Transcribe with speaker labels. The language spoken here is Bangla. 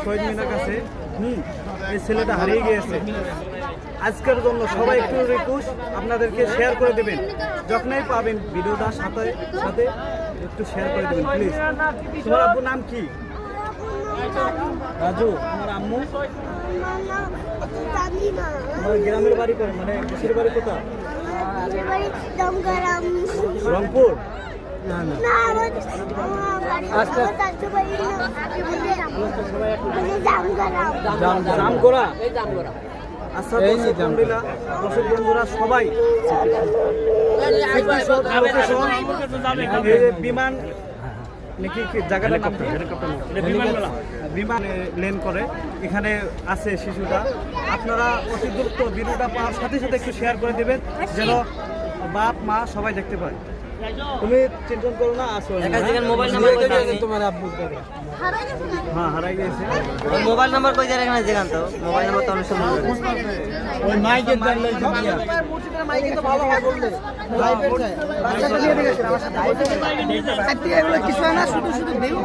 Speaker 1: শহীদ মিনার কাছে। এই ছেলেটা হারিয়ে গিয়েছে। আজকের জন্য সবাই একটু রিকোয়েস্ট, আপনাদেরকে শেয়ার করে দেবেন, যখনই পাবেন ভিডিওটা সাথে সাথে একটু শেয়ার করে দেবেন প্লিজ। তোমার আব্বুর নাম কি? রাজু। আমার আম্মু? আমার গ্রামের বাড়ি করে, মানে দেশের বাড়ি কোথায়? রংপুর। আচ্ছা আলহামদুলিল্লাহ, দর্শক বন্ধুরা সবাই বিমান নাকি জায়গাটা বিমান লেন করে এখানে আছে শিশুটা। আপনারা অতি দ্রুত ভিডিওটা পাওয়ার সাথে সাথে একটু শেয়ার করে দেবেন, যেন বাপ মা সবাই দেখতে পায়। তুমি টেনশন করো না, আসো।
Speaker 2: মোবাইল নাম্বার তোমার আব্বু
Speaker 1: হ্যাঁ হারাই গেছে।
Speaker 2: মোবাইল নাম্বার কই জায়গা না যেখান তো মোবাইল নাম্বার তো অনুসরণ
Speaker 1: ওই মাইকের জানলে মুর্শিদের মাইকে তো ভালো হয় বললে লাইভের যায় বাচ্চাটা নিয়ে দিয়েছে আমার সাথে আইতে এগুলো কিছু না, শুধু শুধু দেও।